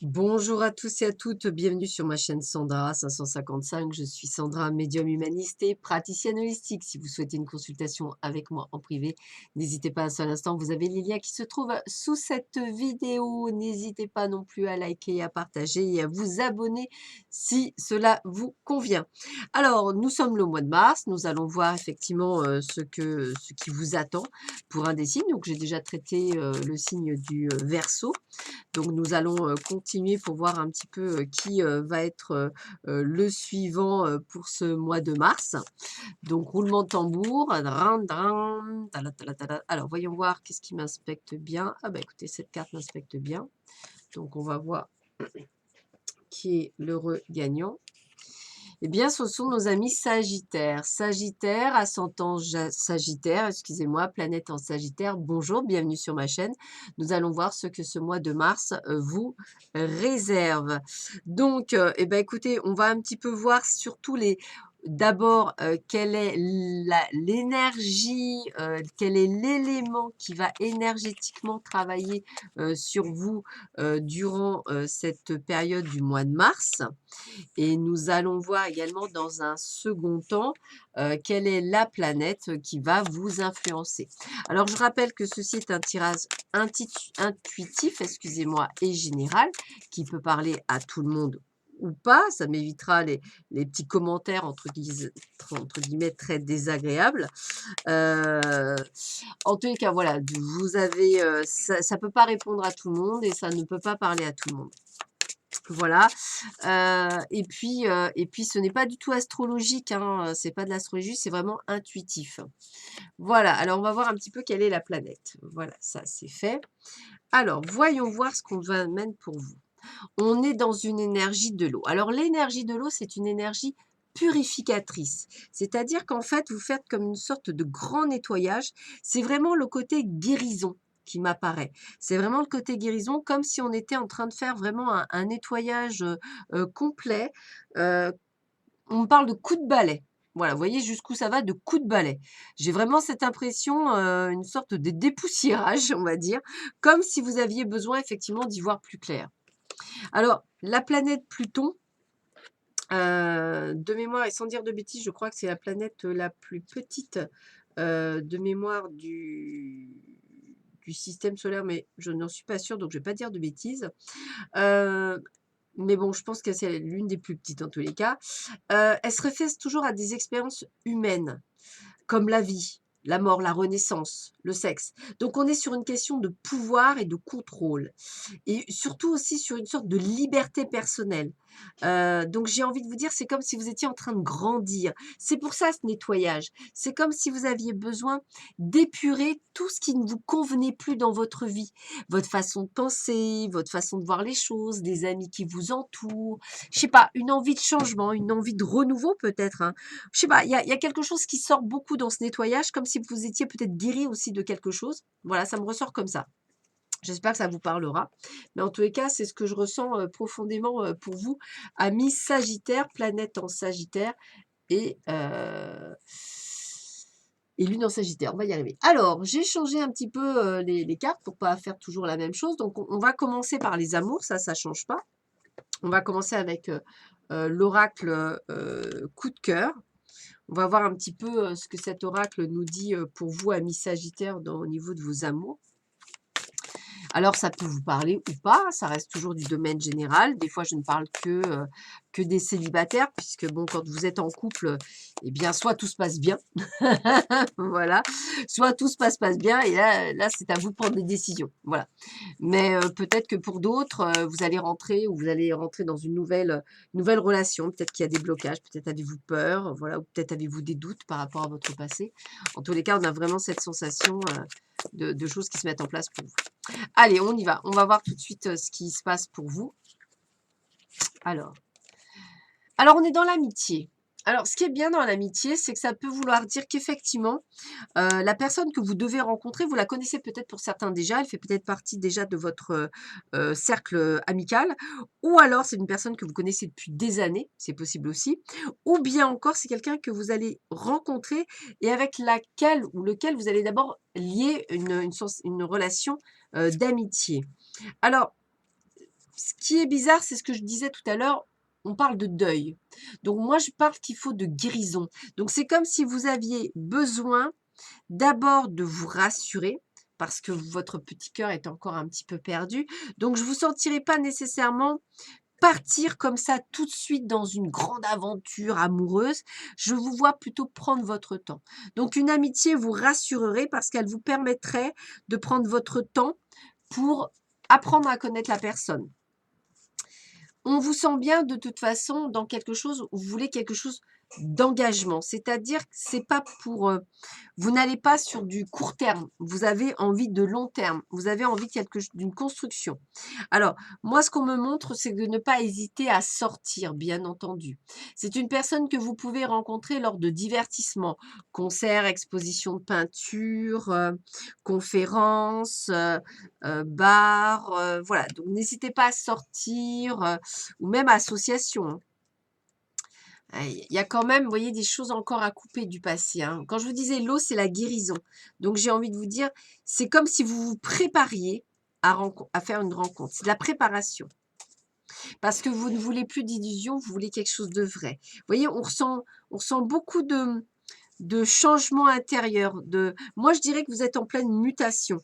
Bonjour à tous et à toutes, bienvenue sur ma chaîne Sandra 555. Je suis Sandra, médium humaniste et praticienne holistique. Si vous souhaitez une consultation avec moi en privé, n'hésitez pas un seul instant, vous avez les liens qui se trouvent sous cette vidéo. N'hésitez pas non plus à liker, à partager et à vous abonner si cela vous convient. Alors, nous sommes le mois de mars, nous allons voir effectivement ce qui vous attend pour un des signes. Donc, j'ai déjà traité le signe du Verseau. Donc nous allons, continuer pour voir un petit peu, qui, va être, le suivant, pour ce mois de mars. Donc roulement de tambour, drin drin, tala tala tala. Alors voyons voir qu'est-ce qui m'inspecte bien. Ah bah écoutez, cette carte m'inspecte bien. Donc on va voir qui est l'heureux gagnant. Eh bien, ce sont nos amis Sagittaires. Sagittaire, ascendant Sagittaire, excusez-moi, planète en Sagittaire. Bonjour, bienvenue sur ma chaîne. Nous allons voir ce que ce mois de mars vous réserve. Donc, eh ben, écoutez, on va un petit peu voir surtout les. D'abord, quelle est l'énergie, quel est l'élément qui va énergétiquement travailler sur vous durant cette période du mois de mars. Et nous allons voir également dans un second temps, quelle est la planète qui va vous influencer. Alors je rappelle que ceci est un tirage intuitif, excusez-moi, et général, qui peut parler à tout le monde ou pas. Ça m'évitera les petits commentaires entre guillemets très désagréables. Euh, En tous les cas, voilà, vous avez, ça ne peut pas répondre à tout le monde et ça ne peut pas parler à tout le monde. Voilà, et puis ce n'est pas du tout astrologique, hein, c'est pas de l'astrologie, c'est vraiment intuitif. Voilà, alors on va voir un petit peu quelle est la planète. Voilà, ça c'est fait. Alors, voyons voir ce qu'on va mettre pour vous. On est dans une énergie de l'eau. Alors l'énergie de l'eau, c'est une énergie purificatrice. C'est-à-dire qu'en fait, vous faites comme une sorte de grand nettoyage. C'est vraiment le côté guérison qui m'apparaît. C'est vraiment le côté guérison, comme si on était en train de faire vraiment un nettoyage complet. Euh, on me parle de coup de balai. Voilà, vous voyez jusqu'où ça va de coup de balai. J'ai vraiment cette impression, une sorte de dépoussiérage, on va dire, comme si vous aviez besoin effectivement d'y voir plus clair. Alors, la planète Pluton, de mémoire et sans dire de bêtises, je crois que c'est la planète la plus petite de mémoire du système solaire, mais je n'en suis pas sûre, donc je ne vais pas dire de bêtises. Euh, mais bon, je pense que c'est l'une des plus petites en tous les cas. Elle se réfère toujours à des expériences humaines comme la vie, la mort, la renaissance, le sexe. Donc on est sur une question de pouvoir et de contrôle et surtout aussi sur une sorte de liberté personnelle. Donc j'ai envie de vous dire, c'est comme si vous étiez en train de grandir. C'est pour ça ce nettoyage. C'est comme si vous aviez besoin d'épurer tout ce qui ne vous convenait plus dans votre vie. Votre façon de penser, votre façon de voir les choses, des amis qui vous entourent. Je sais pas, une envie de changement, une envie de renouveau peut-être, hein. Je sais pas, il y a quelque chose qui sort beaucoup dans ce nettoyage, comme si vous étiez peut-être guéri aussi de quelque chose. Voilà, ça me ressort comme ça. J'espère que ça vous parlera. Mais en tous les cas, c'est ce que je ressens profondément pour vous, amis Sagittaire, planète en Sagittaire et, euh, et lune en Sagittaire. On va y arriver. Alors, j'ai changé un petit peu les cartes pour pas faire toujours la même chose. Donc, on va commencer par les amours, ça ne change pas. On va commencer avec l'oracle coup de cœur. On va voir un petit peu ce que cet oracle nous dit pour vous, amis Sagittaire, au niveau de vos amours. Alors, ça peut vous parler ou pas, ça reste toujours du domaine général. Des fois, je ne parle que des célibataires, puisque bon, quand vous êtes en couple, eh bien, soit tout se passe bien, voilà, soit tout se passe bien, et là, c'est à vous de prendre des décisions, voilà. Mais peut-être que pour d'autres, vous allez rentrer ou vous allez rentrer dans une nouvelle relation. Peut-être qu'il y a des blocages, peut-être avez-vous peur, voilà, ou peut-être avez-vous des doutes par rapport à votre passé. En tous les cas, on a vraiment cette sensation de choses qui se mettent en place pour vous. Allez, on y va. On va voir tout de suite ce qui se passe pour vous. Alors, on est dans l'amitié. Alors, ce qui est bien dans l'amitié, c'est que ça peut vouloir dire qu'effectivement, la personne que vous devez rencontrer, vous la connaissez peut-être pour certains déjà, elle fait peut-être partie déjà de votre cercle amical, ou alors c'est une personne que vous connaissez depuis des années, c'est possible aussi, ou bien encore c'est quelqu'un que vous allez rencontrer et avec laquelle ou lequel vous allez d'abord lier une relation d'amitié. Alors, ce qui est bizarre, c'est ce que je disais tout à l'heure, on parle de deuil. Donc moi, je parle qu'il faut de guérison. Donc c'est comme si vous aviez besoin d'abord de vous rassurer, parce que votre petit cœur est encore un petit peu perdu. Donc je ne vous sentirai pas nécessairement partir comme ça tout de suite dans une grande aventure amoureuse. Je vous vois plutôt prendre votre temps. Donc une amitié vous rassurerait parce qu'elle vous permettrait de prendre votre temps pour apprendre à connaître la personne. On vous sent bien de toute façon dans quelque chose, vous voulez quelque chose d'engagement, c'est-à-dire que c'est pas pour vous n'allez pas sur du court terme, vous avez envie de long terme, vous avez envie d'une construction. Alors, moi, ce qu'on me montre, c'est de ne pas hésiter à sortir, bien entendu. C'est une personne que vous pouvez rencontrer lors de divertissements, concerts, expositions de peinture, conférences, bars, voilà. Donc, n'hésitez pas à sortir, ou même association, hein. Il y a quand même, vous voyez, des choses encore à couper du passé, hein. Quand je vous disais l'eau, c'est la guérison. Donc, j'ai envie de vous dire, c'est comme si vous vous prépariez à faire une rencontre. C'est de la préparation. Parce que vous ne voulez plus d'illusions, vous voulez quelque chose de vrai. Vous voyez, on ressent beaucoup de changements intérieurs. Moi, je dirais que vous êtes en pleine mutation,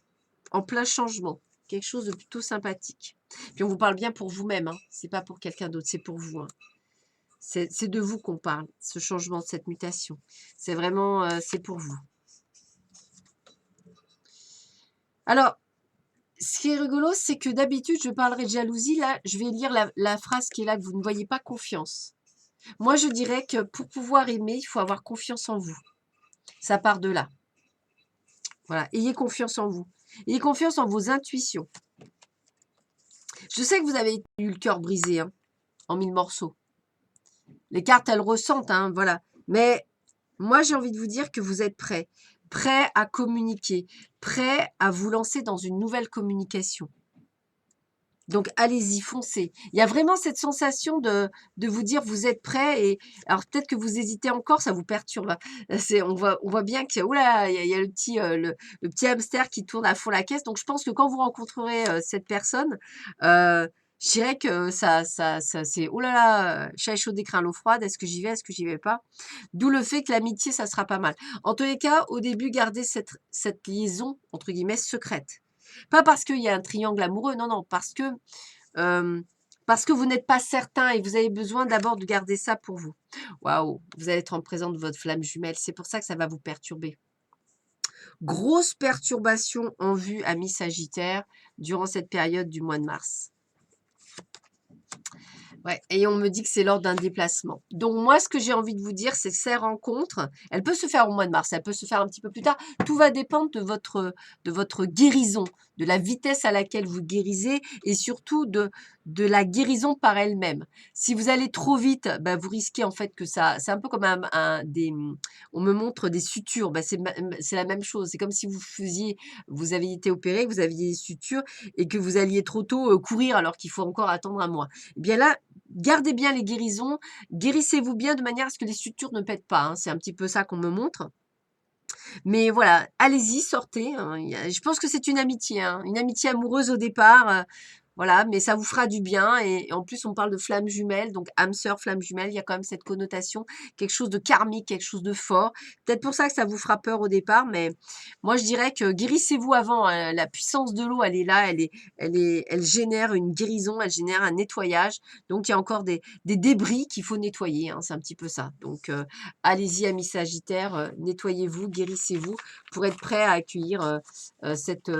en plein changement. Quelque chose de plutôt sympathique. Puis, on vous parle bien pour vous-même, hein. C'est pas pour quelqu'un d'autre, c'est pour vous, hein. C'est de vous qu'on parle, ce changement, cette mutation. C'est vraiment, c'est pour vous. Alors, ce qui est rigolo, c'est que d'habitude, je parlerai de jalousie. Là, je vais lire la phrase qui est là, que vous ne voyez pas confiance. Moi, je dirais que pour pouvoir aimer, il faut avoir confiance en vous. Ça part de là. Voilà, ayez confiance en vous. Ayez confiance en vos intuitions. Je sais que vous avez eu le cœur brisé, hein, en 1000 morceaux. Les cartes, elles ressentent, hein, voilà. Mais moi, j'ai envie de vous dire que vous êtes prêts. Prêts à communiquer. Prêts à vous lancer dans une nouvelle communication. Donc, allez-y, foncez. Il y a vraiment cette sensation de vous dire, vous êtes prêts. Et alors, peut-être que vous hésitez encore, ça vous perturbe, hein. On voit bien que, oula, il y a le petit hamster qui tourne à fond la caisse. Donc, je pense que quand vous rencontrerez cette personne, je dirais que ça c'est, oh là là, chat échaudé craint l'eau froide. Est-ce que j'y vais, est-ce que j'y vais pas? D'où le fait que l'amitié, ça sera pas mal. En tous les cas, au début, gardez cette liaison, entre guillemets, secrète. Pas parce qu'il y a un triangle amoureux, non, non, euh, parce que vous n'êtes pas certain et vous avez besoin d'abord de garder ça pour vous. Waouh, vous allez être en présence de votre flamme jumelle. C'est pour ça que ça va vous perturber. Grosse perturbation en vue à mi-Sagittaire durant cette période du mois de mars. Ouais, et on me dit que c'est lors d'un déplacement. Donc moi, ce que j'ai envie de vous dire, c'est que ces rencontres, elle peut se faire au mois de mars, elle peut se faire un petit peu plus tard. Tout va dépendre de votre guérison, de la vitesse à laquelle vous guérisez et surtout de la guérison par elle-même. Si vous allez trop vite, bah, vous risquez en fait que ça, c'est un peu comme on me montre des sutures, bah, c'est la même chose. C'est comme si vous aviez été opéré, que vous aviez des sutures et que vous alliez trop tôt courir alors qu'il faut encore attendre un mois. Eh bien là, gardez bien les guérisons, guérissez-vous bien de manière à ce que les sutures ne pètent pas, hein. C'est un petit peu ça qu'on me montre. Mais voilà, allez-y, sortez, hein. Je pense que c'est une amitié amoureuse au départ. Voilà, mais ça vous fera du bien. Et en plus, on parle de flamme jumelle, donc âme sœur, flamme jumelle, il y a quand même cette connotation, quelque chose de karmique, quelque chose de fort. Peut-être pour ça que ça vous fera peur au départ, mais moi je dirais que guérissez-vous avant, hein. La puissance de l'eau, elle est là, elle génère une guérison, elle génère un nettoyage. Donc il y a encore des débris qu'il faut nettoyer, hein, c'est un petit peu ça. Donc allez-y, amis Sagittaires, nettoyez-vous, guérissez-vous pour être prêt à accueillir cette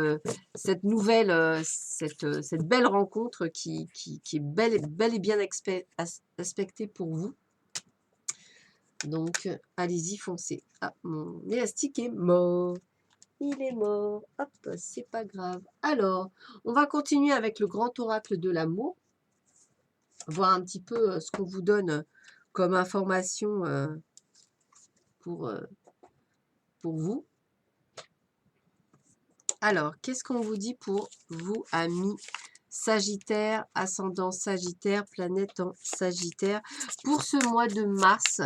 nouvelle, cette belle rencontre qui est bel et bien aspectée pour vous. Donc, allez-y, foncez. Ah, mon élastique est mort. Il est mort. Hop, c'est pas grave. Alors, on va continuer avec le grand oracle de l'amour. Voir un petit peu ce qu'on vous donne comme information pour vous. Alors, qu'est-ce qu'on vous dit pour vous, amis Sagittaire, ascendant Sagittaire, planète en Sagittaire, pour ce mois de mars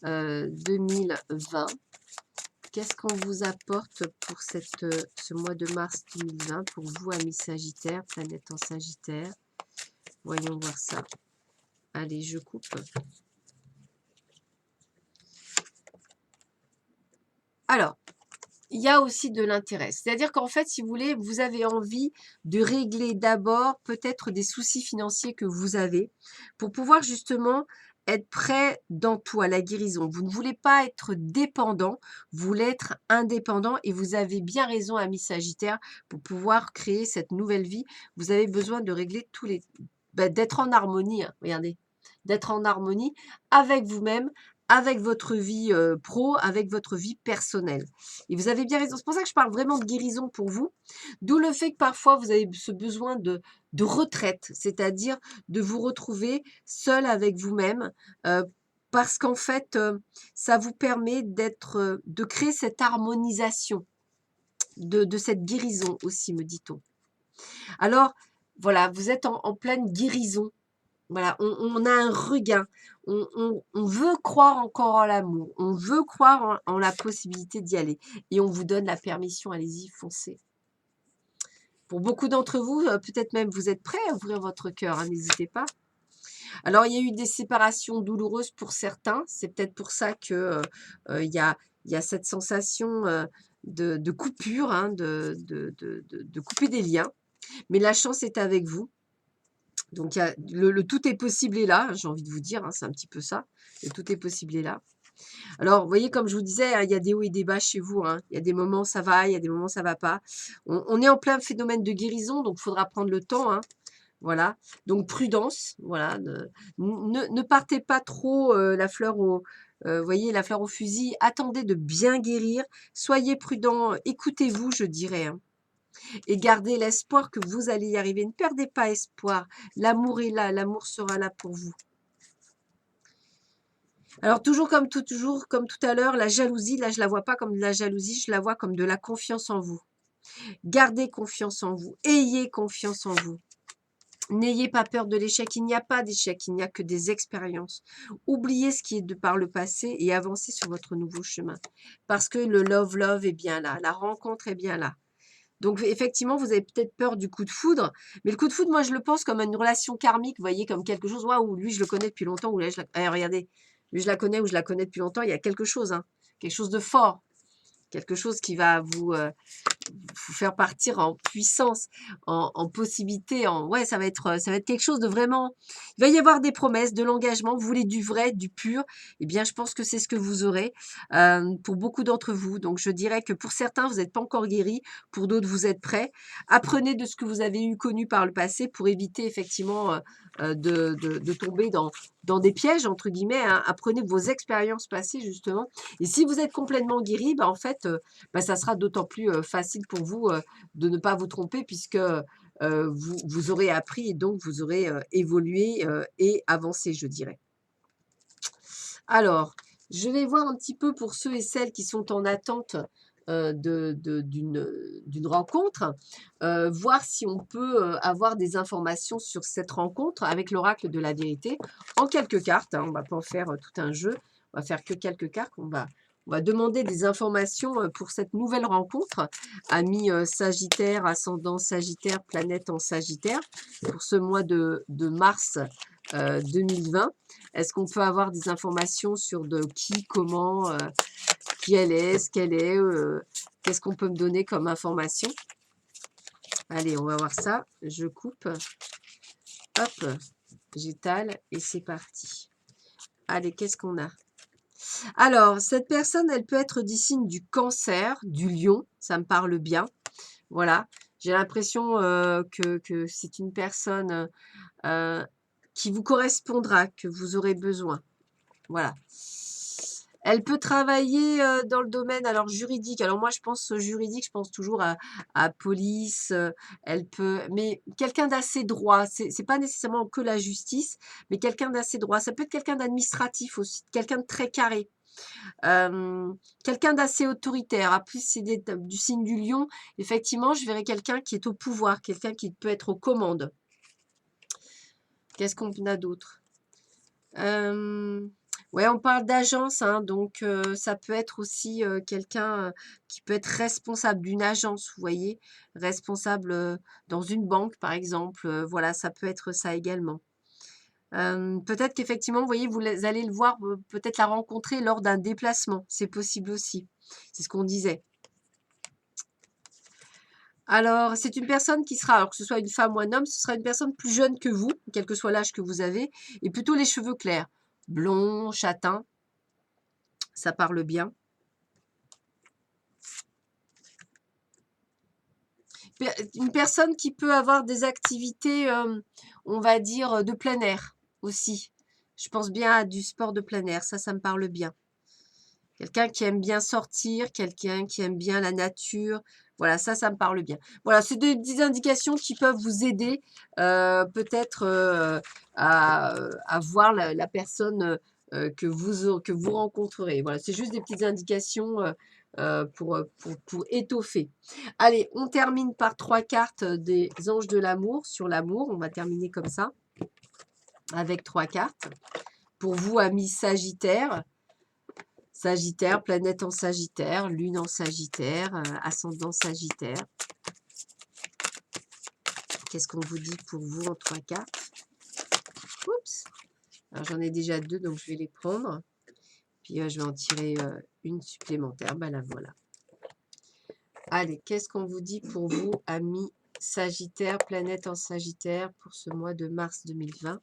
2020? Qu'est-ce qu'on vous apporte pour ce mois de mars 2020, pour vous, amis Sagittaire, planète en Sagittaire? Voyons voir ça. Allez, je coupe. Alors, il y a aussi de l'intérêt. C'est-à-dire qu'en fait, si vous voulez, vous avez envie de régler d'abord peut-être des soucis financiers que vous avez pour pouvoir justement être prêt dans tout à la guérison. Vous ne voulez pas être dépendant, vous voulez être indépendant et vous avez bien raison, ami Sagittaire, pour pouvoir créer cette nouvelle vie. Vous avez besoin de régler tous les... d'être en harmonie, hein, regardez, d'être en harmonie avec vous-même, avec votre vie pro, avec votre vie personnelle. Et vous avez bien raison. C'est pour ça que je parle vraiment de guérison pour vous. D'où le fait que parfois, vous avez ce besoin de retraite, c'est-à-dire de vous retrouver seul avec vous-même. Parce qu'en fait, ça vous permet de créer cette harmonisation, de cette guérison aussi, me dit-on. Alors, voilà, vous êtes en pleine guérison. Voilà, on a un regain. On veut croire encore en l'amour. On veut croire en la possibilité d'y aller. Et on vous donne la permission. Allez-y, foncez. Pour beaucoup d'entre vous, peut-être même vous êtes prêts à ouvrir votre cœur. Hein, n'hésitez pas. Alors, il y a eu des séparations douloureuses pour certains. C'est peut-être pour ça que il y a cette sensation de coupure, hein, de couper des liens. Mais la chance est avec vous. Donc, le tout est possible est là, j'ai envie de vous dire, hein, c'est un petit peu ça. Le tout est possible est là. Alors, vous voyez, comme je vous disais, hein, il y a des hauts et des bas chez vous. Hein. Il y a des moments ça va, il y a des moments ça va pas. On est en plein phénomène de guérison, donc il faudra prendre le temps. Hein. Voilà. Donc, prudence. Voilà. Ne partez pas trop la fleur au... voyez, la fleur au fusil. Attendez de bien guérir. Soyez prudent. Écoutez-vous, je dirais. Hein. Et gardez l'espoir que vous allez y arriver. Ne perdez pas espoir. L'amour est là, l'amour sera là pour vous. Alors toujours comme tout à l'heure, la jalousie, là je la vois pas comme de la jalousie, je la vois comme de la confiance en vous. Gardez confiance en vous, ayez confiance en vous. N'ayez pas peur de l'échec, il n'y a pas d'échec, il n'y a que des expériences. Oubliez ce qui est de par le passé et avancez sur votre nouveau chemin. Parce que le love est bien là, la rencontre est bien là. Donc, effectivement, vous avez peut-être peur du coup de foudre. Mais le coup de foudre, moi, je le pense comme une relation karmique, vous voyez, comme quelque chose, waouh, lui, je le connais depuis longtemps, ou là, regardez, lui, je la connais ou je la connais depuis longtemps, il y a quelque chose, hein, quelque chose de fort, quelque chose qui va vous faire partir en puissance, en possibilité, ouais, ça va être quelque chose de vraiment. Il va y avoir des promesses, de l'engagement. Vous voulez du vrai, du pur. Eh bien, je pense que c'est ce que vous aurez pour beaucoup d'entre vous. Donc, je dirais que pour certains, vous n'êtes pas encore guéris. Pour d'autres, vous êtes prêts. Apprenez de ce que vous avez connu par le passé pour éviter effectivement de tomber dans des pièges, entre guillemets. Hein. Apprenez de vos expériences passées, justement. Et si vous êtes complètement guéri, bah, en fait, ça sera d'autant plus facile pour vous de ne pas vous tromper puisque vous aurez appris et donc vous aurez évolué et avancé, je dirais. Alors, je vais voir un petit peu pour ceux et celles qui sont en attente d'une rencontre, voir si on peut avoir des informations sur cette rencontre avec l'oracle de la vérité en quelques cartes. Hein, on ne va pas en faire tout un jeu, on va faire que quelques cartes. On va demander des informations pour cette nouvelle rencontre, ami Sagittaire, ascendant Sagittaire, planète en Sagittaire, pour ce mois de mars 2020. Est-ce qu'on peut avoir des informations sur de qui, comment, qui elle est, ce qu'elle est, qu'est-ce qu'on peut me donner comme information? Allez, on va voir ça. Je coupe. Hop, j'étale et c'est parti. Allez, qu'est-ce qu'on a? Alors, cette personne, elle peut être du signe du Cancer, du Lion. Ça me parle bien. Voilà. J'ai l'impression que c'est une personne qui vous correspondra, que vous aurez besoin. Voilà. Elle peut travailler dans le domaine alors juridique. Alors moi, je pense juridique, je pense toujours à police. Elle peut, mais quelqu'un d'assez droit. C'est pas nécessairement que la justice, mais quelqu'un d'assez droit. Ça peut être quelqu'un d'administratif aussi, quelqu'un de très carré. Quelqu'un d'assez autoritaire. Après, c'est du signe du lion. Effectivement, je verrais quelqu'un qui est au pouvoir, quelqu'un qui peut être aux commandes. Qu'est-ce qu'on a d'autre Ouais, on parle d'agence, hein, donc ça peut être aussi, quelqu'un, qui peut être responsable d'une agence, vous voyez? Responsable, dans une banque, par exemple, voilà, ça peut être ça également. Peut-être qu'effectivement, vous voyez, allez le voir, peut-être la rencontrer lors d'un déplacement, c'est possible aussi. C'est ce qu'on disait. Alors, c'est une personne qui sera, alors que ce soit une femme ou un homme, ce sera une personne plus jeune que vous, quel que soit l'âge que vous avez, et plutôt les cheveux clairs, blonds, châtains, ça parle bien. Une personne qui peut avoir des activités, on va dire, de plein air aussi. Je pense bien à du sport de plein air, ça me parle bien. Quelqu'un qui aime bien sortir, quelqu'un qui aime bien la nature. Voilà, ça me parle bien. Voilà, c'est des petites indications qui peuvent vous aider peut-être à voir la personne que vous rencontrerez. Voilà, c'est juste des petites indications pour étoffer. Allez, on termine par 3 cartes des anges de l'amour sur l'amour. On va terminer comme ça, avec 3 cartes. Pour vous, amis Sagittaire. Sagittaire, planète en Sagittaire, lune en Sagittaire, ascendant Sagittaire. Qu'est-ce qu'on vous dit pour vous en 3 cartes? Oups! Alors j'en ai déjà 2, donc je vais les prendre. Puis je vais en tirer une supplémentaire. Ben la voilà. Allez, qu'est-ce qu'on vous dit pour vous, amis Sagittaire, planète en Sagittaire, pour ce mois de mars 2020?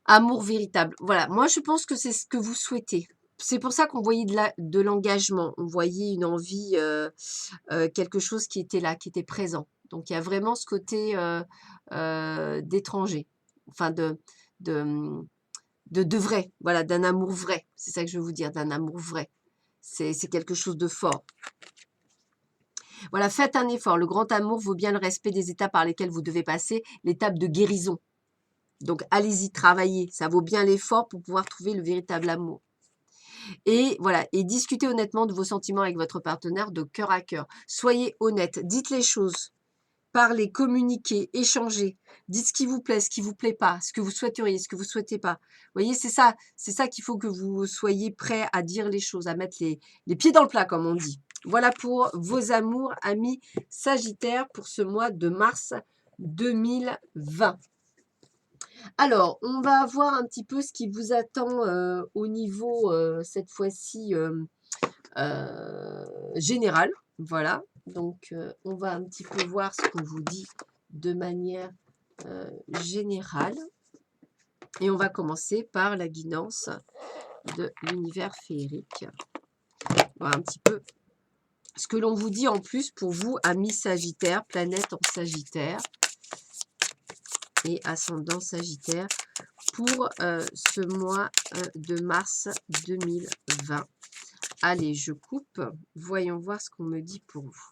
Amour véritable. Voilà, moi je pense que c'est ce que vous souhaitez. C'est pour ça qu'on voyait de l'engagement, on voyait une envie, quelque chose qui était là, qui était présent. Donc il y a vraiment ce côté d'étranger, enfin de, de vrai, voilà, d'un amour vrai. C'est ça que je veux vous dire, d'un amour vrai. C'est quelque chose de fort. Voilà, faites un effort. Le grand amour vaut bien le respect des étapes par lesquelles vous devez passer, l'étape de guérison. Donc allez-y, travaillez. Ça vaut bien l'effort pour pouvoir trouver le véritable amour. Et voilà, et discutez honnêtement de vos sentiments avec votre partenaire de cœur à cœur. Soyez honnête, dites les choses. Parlez, communiquez, échangez. Dites ce qui vous plaît, ce qui vous plaît pas, ce que vous souhaiteriez, ce que vous souhaitez pas. Vous voyez, c'est ça qu'il faut que vous soyez prêts à dire les choses, à mettre les pieds dans le plat, comme on dit. Voilà pour vos amours, amis Sagittaires, pour ce mois de mars 2020. Alors, on va voir un petit peu ce qui vous attend au niveau, cette fois-ci, général. Voilà. Donc, on va un petit peu voir ce qu'on vous dit de manière générale. Et on va commencer par la guidance de l'univers féerique. Voir un petit peu ce que l'on vous dit en plus pour vous, amis Sagittaire, planète en Sagittaire et ascendant Sagittaire pour ce mois de mars 2020. Allez, je coupe. Voyons voir ce qu'on me dit pour vous.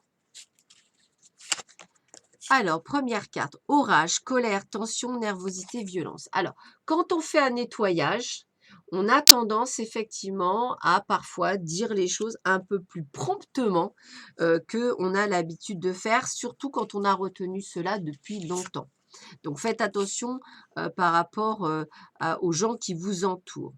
Alors, première carte, orage, colère, tension, nervosité, violence. Alors, quand on fait un nettoyage, on a tendance effectivement à parfois dire les choses un peu plus promptement qu'on a l'habitude de faire, surtout quand on a retenu cela depuis longtemps. Donc, faites attention par rapport aux gens qui vous entourent.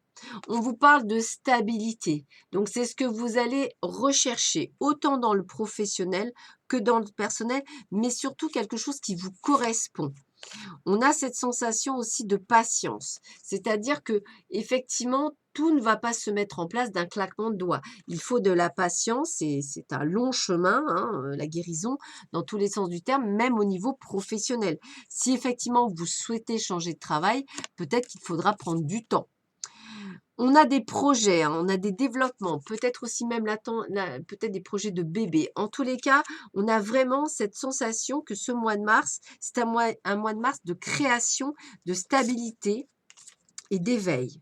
On vous parle de stabilité. Donc, c'est ce que vous allez rechercher, autant dans le professionnel que dans le personnel, mais surtout quelque chose qui vous correspond. On a cette sensation aussi de patience, c'est-à-dire que effectivement tout ne va pas se mettre en place d'un claquement de doigts. Il faut de la patience et c'est un long chemin, hein, la guérison, dans tous les sens du terme, même au niveau professionnel. Si effectivement vous souhaitez changer de travail, peut-être qu'il faudra prendre du temps. On a des projets, hein, on a des développements, peut-être aussi même peut-être des projets de bébé. En tous les cas, on a vraiment cette sensation que ce mois de mars, c'est un mois de mars de création, de stabilité et d'éveil.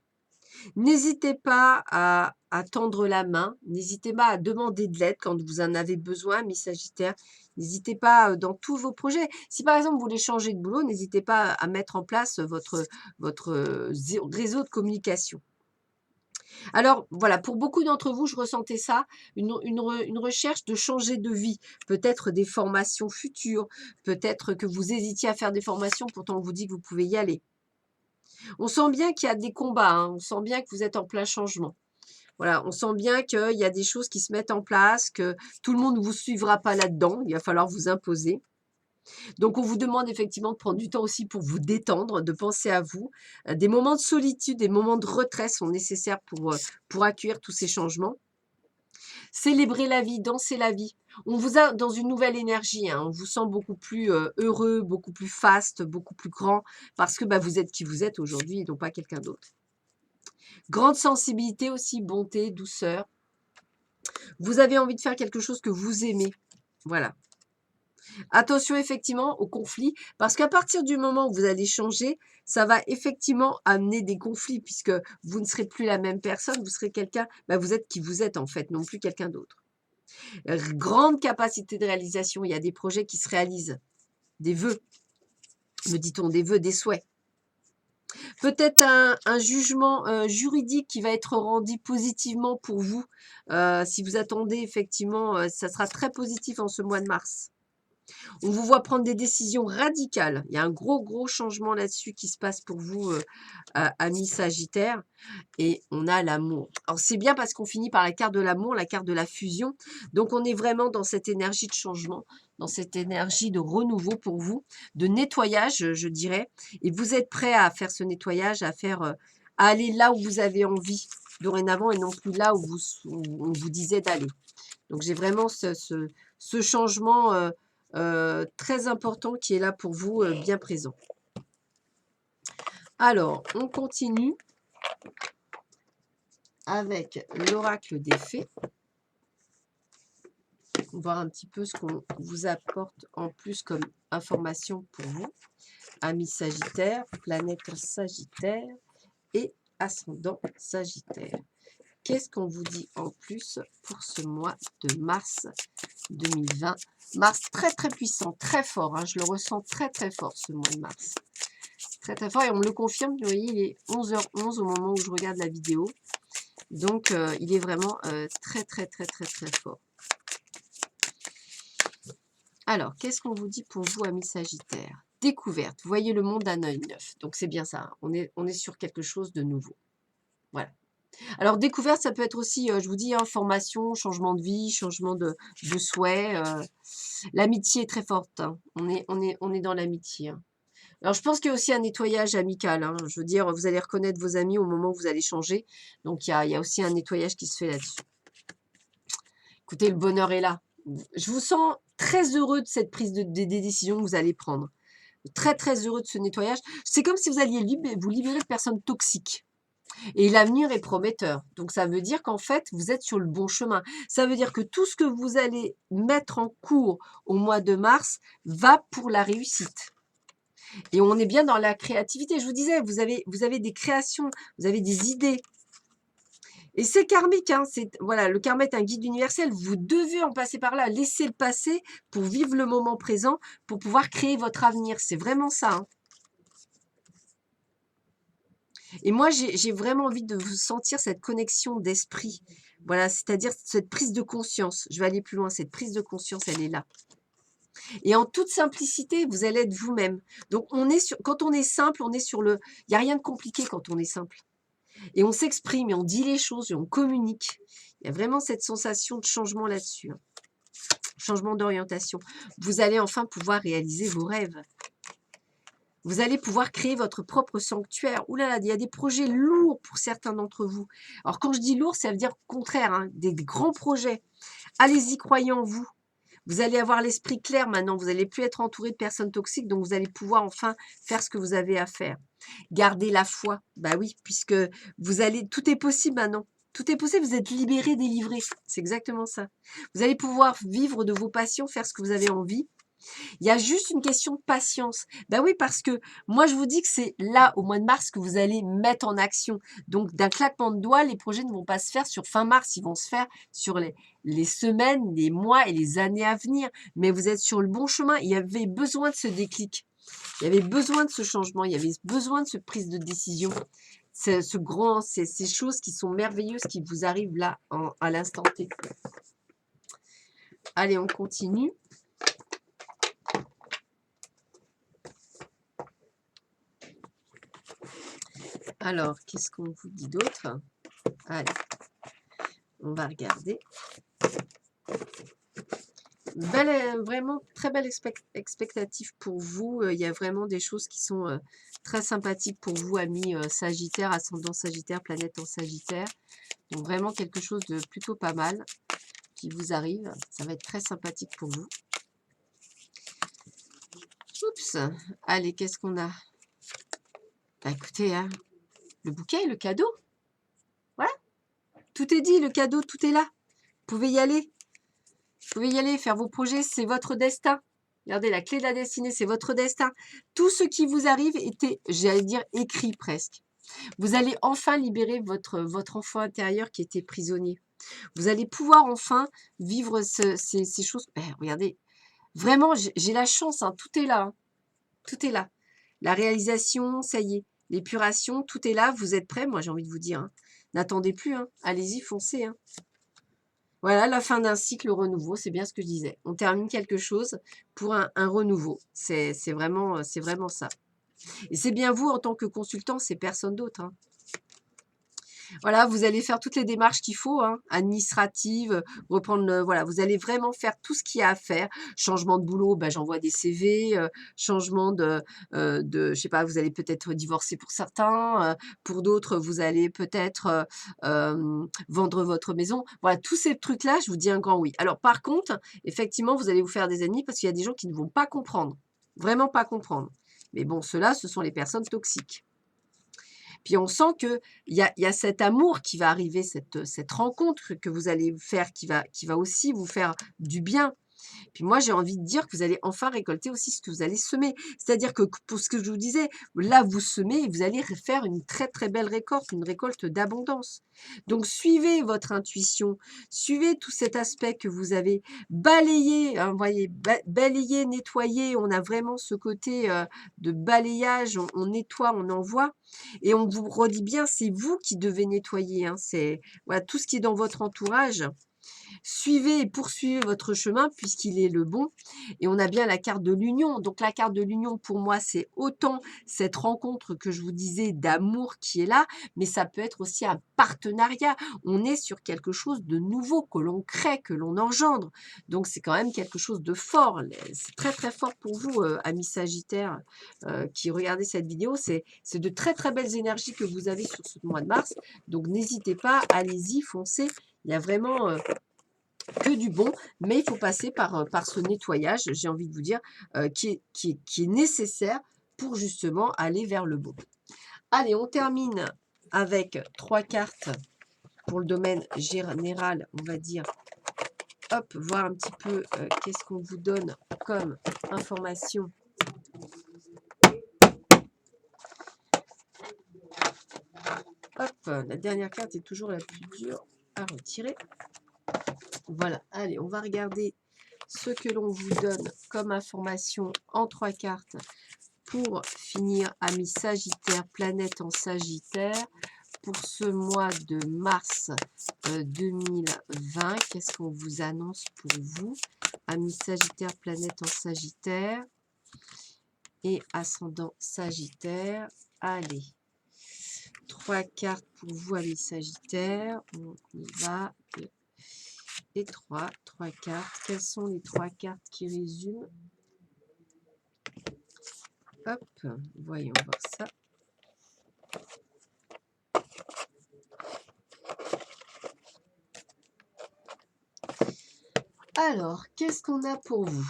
N'hésitez pas à tendre la main, n'hésitez pas à demander de l'aide quand vous en avez besoin, mes Sagittaires. N'hésitez pas dans tous vos projets. Si par exemple vous voulez changer de boulot, n'hésitez pas à mettre en place votre réseau de communication. Alors voilà, pour beaucoup d'entre vous, je ressentais ça, une recherche de changer de vie, peut-être des formations futures, peut-être que vous hésitiez à faire des formations, pourtant on vous dit que vous pouvez y aller. On sent bien qu'il y a des combats, hein, on sent bien que vous êtes en plein changement. Voilà, on sent bien qu'il y a des choses qui se mettent en place, que tout le monde ne vous suivra pas là-dedans, il va falloir vous imposer. Donc on vous demande effectivement de prendre du temps aussi pour vous détendre, de penser à vous. Des moments de solitude, des moments de retrait sont nécessaires pour accueillir tous ces changements. Célébrer la vie, danser la vie. On vous a dans une nouvelle énergie, hein, on vous sent beaucoup plus heureux, beaucoup plus faste, beaucoup plus grand, parce que bah, vous êtes qui vous êtes aujourd'hui et non pas quelqu'un d'autre. Grande sensibilité aussi, bonté, douceur. Vous avez envie de faire quelque chose que vous aimez. Voilà. Attention effectivement aux conflits, parce qu'à partir du moment où vous allez changer, ça va effectivement amener des conflits, puisque vous ne serez plus la même personne, vous serez quelqu'un, bah, vous êtes qui vous êtes en fait, non plus quelqu'un d'autre. Grande capacité de réalisation, il y a des projets qui se réalisent, des vœux, me dit-on, des vœux, des souhaits. Peut-être un jugement juridique qui va être rendu positivement pour vous. Si vous attendez, effectivement, ça sera très positif en ce mois de mars. On vous voit prendre des décisions radicales. Il y a un gros changement là-dessus qui se passe pour vous, amis Sagittaire. Et on a l'amour. Alors c'est bien parce qu'on finit par la carte de l'amour, la carte de la fusion. Donc on est vraiment dans cette énergie de changement, dans cette énergie de renouveau pour vous, de nettoyage, je dirais. Et vous êtes prêt à faire ce nettoyage, à aller là où vous avez envie dorénavant et non plus là où on vous disait d'aller. Donc j'ai vraiment ce changement très important qui est là pour vous, bien présent. Alors, on continue avec l'oracle des fées. Voir un petit peu ce qu'on vous apporte en plus comme information pour vous. Amis Sagittaire, planète Sagittaire et ascendant Sagittaire. Qu'est-ce qu'on vous dit en plus pour ce mois de mars 2020? Mars très puissant, très fort. Hein, je le ressens très fort ce mois de mars. Très fort et on me le confirme. Vous voyez, il est 11h11 au moment où je regarde la vidéo. Donc, il est vraiment très fort. Alors, qu'est-ce qu'on vous dit pour vous, amis Sagittaire? Découverte. Vous voyez le monde d'un œil neuf. Donc, c'est bien ça. Hein. On est sur quelque chose de nouveau. Voilà. Alors, découverte, ça peut être aussi, je vous dis, hein, formation, changement de vie, changement de souhait. L'amitié est très forte. Hein. On est dans l'amitié. Hein. Alors, je pense qu'il y a aussi un nettoyage amical. Hein. Je veux dire, vous allez reconnaître vos amis au moment où vous allez changer. Donc, il y a aussi un nettoyage qui se fait là-dessus. Écoutez, le bonheur est là. Je vous sens très heureux de cette prise des décisions que vous allez prendre. Très heureux de ce nettoyage. C'est comme si vous alliez vous libérer de personnes toxiques. Et l'avenir est prometteur. Donc, ça veut dire qu'en fait, vous êtes sur le bon chemin. Ça veut dire que tout ce que vous allez mettre en cours au mois de mars va pour la réussite. Et on est bien dans la créativité. Je vous disais, vous avez des créations, vous avez des idées. Et c'est karmique. Hein, voilà, le karma est un guide universel. Vous devez en passer par là. Laissez le passé pour vivre le moment présent, pour pouvoir créer votre avenir. C'est vraiment ça. Hein. Et moi, j'ai vraiment envie de vous sentir cette connexion d'esprit. Voilà, c'est-à-dire cette prise de conscience. Je vais aller plus loin. Cette prise de conscience, elle est là. Et en toute simplicité, vous allez être vous-même. Donc, quand on est simple, on est sur le... Il n'y a rien de compliqué quand on est simple. Et on s'exprime et on dit les choses et on communique. Il y a vraiment cette sensation de changement là-dessus. Hein. Changement d'orientation. Vous allez enfin pouvoir réaliser vos rêves. Vous allez pouvoir créer votre propre sanctuaire. Ouh là là, il y a des projets lourds pour certains d'entre vous. Alors, quand je dis lourd, ça veut dire au contraire, hein, des grands projets. Allez-y, croyez en vous. Vous allez avoir l'esprit clair maintenant. Vous n'allez plus être entouré de personnes toxiques. Donc, vous allez pouvoir enfin faire ce que vous avez à faire. Gardez la foi. Bah oui, puisque tout est possible maintenant. Tout est possible. Vous êtes libéré, délivré. C'est exactement ça. Vous allez pouvoir vivre de vos passions, faire ce que vous avez envie. Il y a juste une question de patience. Ben oui, parce que moi, je vous dis que c'est là, au mois de mars, que vous allez mettre en action. Donc, d'un claquement de doigts, les projets ne vont pas se faire sur fin mars, ils vont se faire sur les semaines, les mois et les années à venir. Mais vous êtes sur le bon chemin. Il y avait besoin de ce déclic. Il y avait besoin de ce changement. Il y avait besoin de cette prise de décision. Ces choses qui sont merveilleuses qui vous arrivent là, à l'instant T. Allez, on continue. Alors, qu'est-ce qu'on vous dit d'autre? Allez, on va regarder. Vraiment très belle expectative pour vous. Il y a vraiment des choses qui sont très sympathiques pour vous, amis Sagittaire, ascendant Sagittaire, planète en Sagittaire. Donc vraiment quelque chose de plutôt pas mal qui vous arrive. Ça va être très sympathique pour vous. Oups. Allez, qu'est-ce qu'on a? Bah, écoutez, hein, le bouquet, le cadeau. Voilà. Tout est dit, le cadeau, tout est là. Vous pouvez y aller. Vous pouvez y aller, faire vos projets, c'est votre destin. Regardez, la clé de la destinée, c'est votre destin. Tout ce qui vous arrive était, j'allais dire, écrit presque. Vous allez enfin libérer votre enfant intérieur qui était prisonnier. Vous allez pouvoir enfin vivre ces choses. Regardez, vraiment, j'ai la chance, hein, tout est là. Hein. Tout est là. La réalisation, ça y est. L'épuration, tout est là. Vous êtes prêts? Moi, j'ai envie de vous dire. Hein. N'attendez plus. Hein. Allez-y, foncez. Hein. Voilà, la fin d'un cycle, renouveau, c'est bien ce que je disais. On termine quelque chose pour un renouveau. C'est vraiment ça. Et c'est bien vous en tant que consultant, c'est personne d'autre. Hein. Voilà, vous allez faire toutes les démarches qu'il faut, hein, administratives, reprendre voilà, vous allez vraiment faire tout ce qu'il y a à faire. Changement de boulot, ben, j'envoie des CV, changement je sais pas, vous allez peut-être divorcer pour certains, pour d'autres, vous allez peut-être vendre votre maison. Voilà, tous ces trucs-là, je vous dis un grand oui. Alors par contre, effectivement, vous allez vous faire des ennemis parce qu'il y a des gens qui ne vont pas comprendre, vraiment pas comprendre. Mais bon, ceux-là, ce sont les personnes toxiques. Puis on sent qu'il y a cet amour qui va arriver, cette rencontre que vous allez faire qui va aussi vous faire du bien. Puis moi, j'ai envie de dire que vous allez enfin récolter aussi ce que vous allez semer. C'est-à-dire que pour ce que je vous disais, là, vous semez et vous allez faire une très, très belle récolte, une récolte d'abondance. Donc, suivez votre intuition, suivez tout cet aspect que vous avez balayé, hein, voyez, balayer, nettoyer. On a vraiment ce côté de balayage, on nettoie, on envoie. Et on vous redit bien, c'est vous qui devez nettoyer. Hein, c'est voilà, tout ce qui est dans votre entourage. Suivez et poursuivez votre chemin puisqu'il est le bon. Et on a bien la carte de l'union. Donc la carte de l'union, pour moi, c'est autant cette rencontre que je vous disais d'amour qui est là, mais ça peut être aussi un partenariat. On est sur quelque chose de nouveau que l'on crée, que l'on engendre. Donc c'est quand même quelque chose de fort. C'est très très fort pour vous, amis Sagittaires, qui regardez cette vidéo. C'est de très très belles énergies que vous avez sur ce mois de mars. Donc n'hésitez pas, allez-y, foncez. Il y a vraiment que du bon, mais il faut passer par ce nettoyage, j'ai envie de vous dire, qui est nécessaire pour justement aller vers le bon. Allez, on termine avec 3 cartes pour le domaine général, on va dire. Hop, voir un petit peu qu'est-ce qu'on vous donne comme information. Hop, la dernière carte est toujours la plus dure à retirer. Voilà, allez, on va regarder ce que l'on vous donne comme information en 3 cartes pour finir, amis Sagittaire, planète en Sagittaire, pour ce mois de mars 2020. Qu'est-ce qu'on vous annonce pour vous, amis Sagittaire, planète en Sagittaire et ascendant Sagittaire? Allez, 3 cartes pour vous, amis Sagittaire. On y va. Et 3 cartes. Quelles sont les 3 cartes qui résument? Hop, voyons voir ça. Alors, qu'est-ce qu'on a pour vous?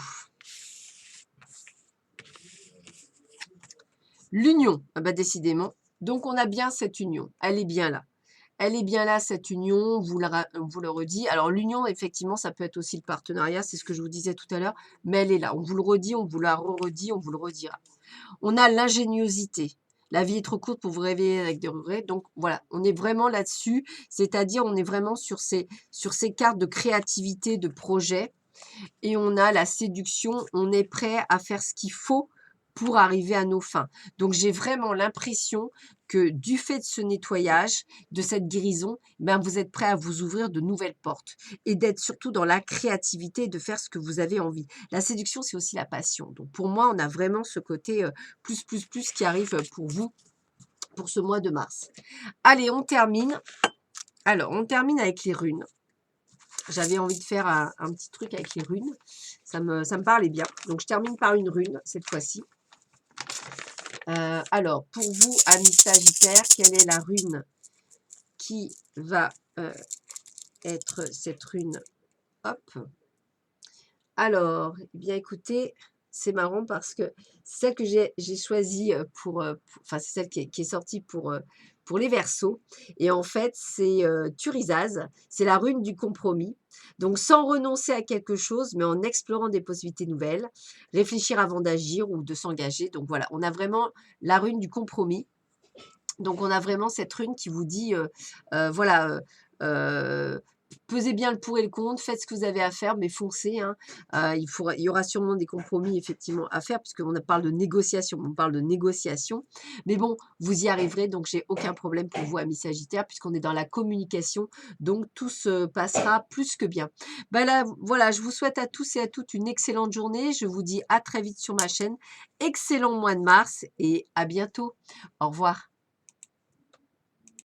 L'union. Ah bah décidément. Donc, on a bien cette union. Elle est bien là. Elle est bien là, cette union, on vous le redit. Alors, l'union, effectivement, ça peut être aussi le partenariat, c'est ce que je vous disais tout à l'heure, mais elle est là. On vous le redit, on vous la redit, on vous le redira. On a l'ingéniosité. La vie est trop courte pour vous réveiller avec des regrets. Donc, voilà, on est vraiment là-dessus. C'est-à-dire, on est vraiment sur ces cartes de créativité, de projet. Et on a la séduction. On est prêt à faire ce qu'il faut pour arriver à nos fins. Donc, j'ai vraiment l'impression que du fait de ce nettoyage, de cette guérison, ben, vous êtes prêt à vous ouvrir de nouvelles portes et d'être surtout dans la créativité, de faire ce que vous avez envie. La séduction, c'est aussi la passion. Donc, pour moi, on a vraiment ce côté plus qui arrive pour vous pour ce mois de mars. Allez, on termine. Alors, on termine avec les runes. J'avais envie de faire un petit truc avec les runes. Ça me parlait bien. Donc, je termine par une rune, cette fois-ci. Alors, pour vous, amis Sagittaires, quelle est la rune qui va être cette rune? Hop. Alors, eh bien, écoutez, c'est marrant parce que c'est celle que j'ai choisie enfin, c'est celle qui est sortie pour les Verseaux. Et en fait, c'est Thurisaz, c'est la rune du compromis. Donc, sans renoncer à quelque chose, mais en explorant des possibilités nouvelles, réfléchir avant d'agir ou de s'engager. Donc, voilà, on a vraiment la rune du compromis. Donc, on a vraiment cette rune qui vous dit, voilà, pesez bien le pour et le contre, faites ce que vous avez à faire, mais foncez, hein. Il y aura sûrement des compromis, effectivement, à faire, puisqu'on parle de négociation. On parle de négociation. Mais bon, vous y arriverez, donc j'ai aucun problème pour vous, amis Sagittaires, puisqu'on est dans la communication. Donc, tout se passera plus que bien. Ben là, voilà, je vous souhaite à tous et à toutes une excellente journée. Je vous dis à très vite sur ma chaîne. Excellent mois de mars et à bientôt. Au revoir.